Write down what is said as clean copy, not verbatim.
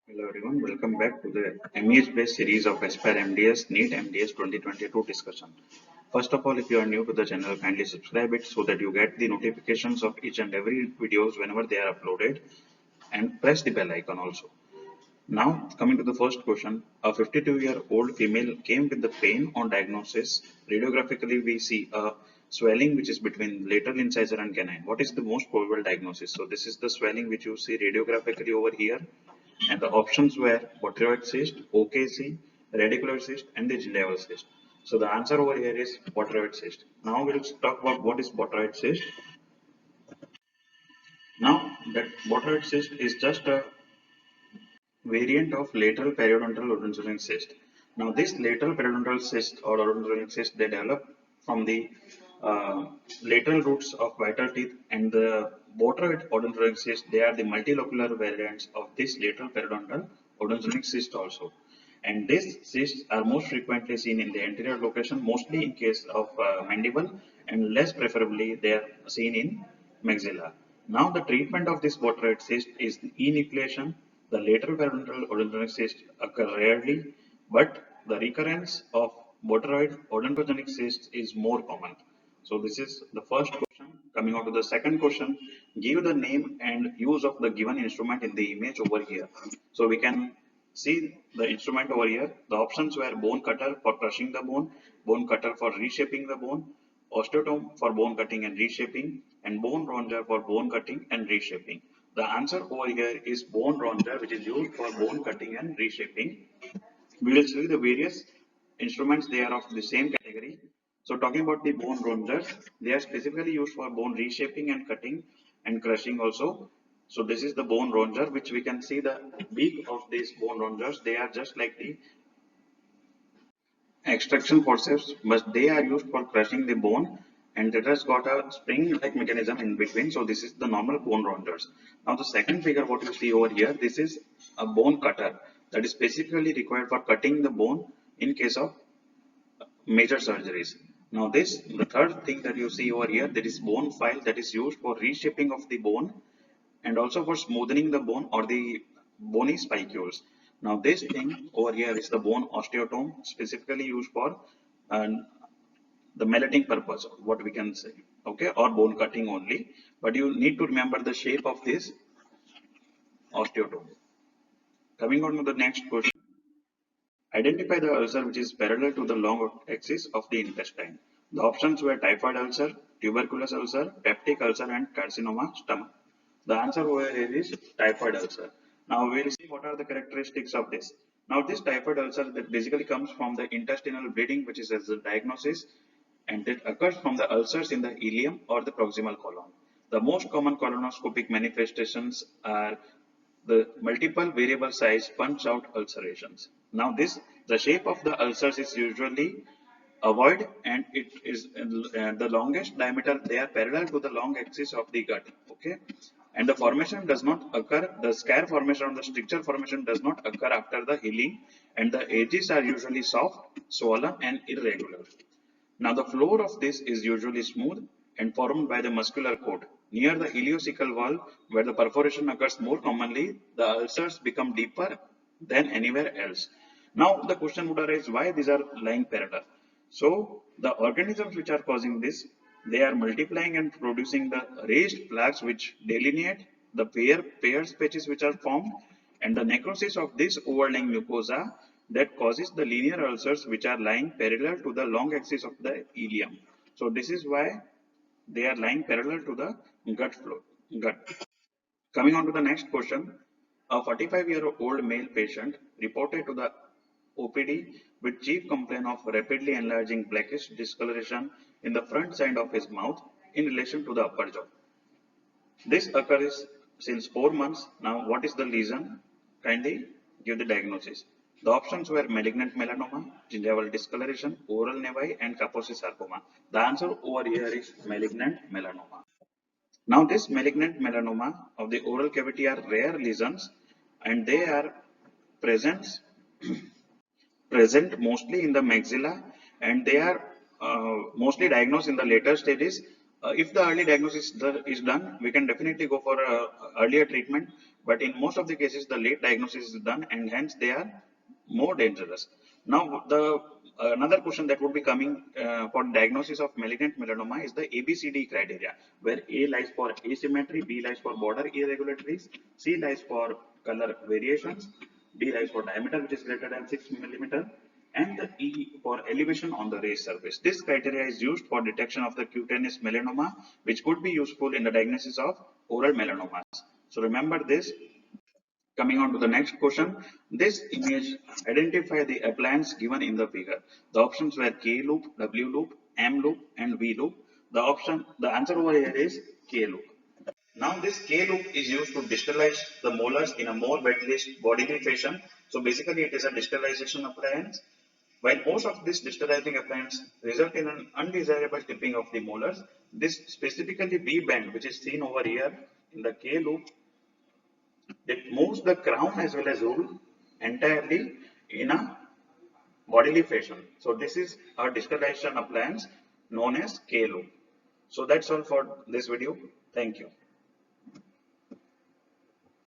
Hello everyone, welcome back to the IMAGE-based series of Aspire MDS Neet MDS 2022 discussion. First of all, if you are new to the channel, kindly subscribe it so that you get the notifications of each and every videos whenever they are uploaded, and press the bell icon also. Now, coming to the first question, a 52-year-old female came with the pain on diagnosis. Radiographically, we see a swelling which is between lateral incisor and canine. What is the most probable diagnosis? So this is the swelling which you see radiographically over here, and the options were botryoid cyst, OKC, radicular cyst, and the gingival cyst. So the answer over here is botryoid cyst. Now we'll talk about what is botryoid cyst. Now that botryoid cyst is just a variant of lateral periodontal odontogenic cyst. Now, this lateral periodontal cyst or odontogenic cyst, they develop from the lateral roots of vital teeth, and the botryoid odontogenic cyst, they are the multilocular variants of this lateral periodontal odontogenic cyst also. And these cysts are most frequently seen in the anterior location, mostly in case of mandible, and less preferably they are seen in maxilla. Now, the treatment of this botryoid cyst is enucleation. The lateral periodontal odontogenic cysts occur rarely, but the recurrence of botryoid odontogenic cysts is more common. So this is the first question. Coming on to the second question, give the name and use of the given instrument in the image over here. So we can see the instrument over here. The options were bone cutter for crushing the bone cutter for reshaping the bone, osteotome for bone cutting and reshaping, and bone rongeur for bone cutting and reshaping. The answer over here is bone rongeur, which is used for bone cutting and reshaping. We will see the various instruments, they are of the same category. So talking about the bone rongeurs, they are specifically used for bone reshaping and cutting and crushing also. So this is the bone rongeur, which we can see the beak of these bone rongeurs. They are just like the extraction forceps, but they are used for crushing the bone, and it has got a spring-like mechanism in between. So this is the normal bone rongeurs. Now the second figure, what you see over here, this is a bone cutter that is specifically required for cutting the bone in case of major surgeries. Now this, the third thing that you see over here, there is bone file that is used for reshaping of the bone and also for smoothing the bone or the bony spicules. Now this thing over here is the bone osteotome, specifically used for the melting purpose, what we can say, okay, or bone cutting only. But you need to remember the shape of this osteotome. Coming on to the next question. Identify the ulcer which is parallel to the long axis of the intestine. The options were typhoid ulcer, tuberculous ulcer, peptic ulcer, and carcinoma stomach. The answer over here is typhoid ulcer. Now we will see what are the characteristics of this. Now this typhoid ulcer that basically comes from the intestinal bleeding, which is as a diagnosis, and it occurs from the ulcers in the ileum or the proximal colon. The most common colonoscopic manifestations are the multiple variable size punch out ulcerations. Now the shape of the ulcers is usually ovoid, and it is the longest diameter, they are parallel to the long axis of the gut, okay, and the formation does not occur, the scar formation or the stricture formation does not occur after the healing, and the edges are usually soft, swollen, and irregular. Now the floor of this is usually smooth and formed by the muscular coat. Near the ileocecal wall, where the perforation occurs more commonly, the ulcers become deeper than anywhere else. Now the question would arise, why these are lying parallel? So the organisms which are causing this, they are multiplying and producing the raised plaques which delineate the paired patches which are formed, and the necrosis of this overlying mucosa that causes the linear ulcers which are lying parallel to the long axis of the ileum. So this is why they are lying parallel to the gut. Coming on to the next question, a 45-year-old male patient reported to the OPD with chief complaint of rapidly enlarging blackish discoloration in the front side of his mouth in relation to the upper jaw. This occurs since 4 months. Now, what is the lesion? Kindly give the diagnosis. The options were malignant melanoma, gingival discoloration, oral nevi, and Kaposi sarcoma. The answer over here is malignant melanoma. Now, this malignant melanoma of the oral cavity are rare lesions, and they are present mostly in the maxilla, and they are mostly diagnosed in the later stages. If the early diagnosis is done, we can definitely go for earlier treatment, but in most of the cases the late diagnosis is done and hence they are more dangerous. Now the another question that would be coming for diagnosis of malignant melanoma is the ABCD criteria, where A lies for asymmetry, B lies for border irregularities, C lies for color variations, D lies for diameter which is greater than 6 millimeter, and the E for elevation on the raised surface. This criteria is used for detection of the cutaneous melanoma, which could be useful in the diagnosis of oral melanomas. So remember this. Coming on to the next question, this image identify the appliance given in the figure. The options were K loop, W loop, M loop, and V loop. The answer over here is K loop. Now this K loop is used to distalize the molars in a more bodily fashion. So basically it is a distalization appliance. While most of this distalizing appliance result in an undesirable tipping of the molars, this specifically V bend, which is seen over here in the K loop, it moves the crown as well as rule entirely in a bodily fashion. So this is a distalization appliance known as K loop. So that's all for this video. Thank you.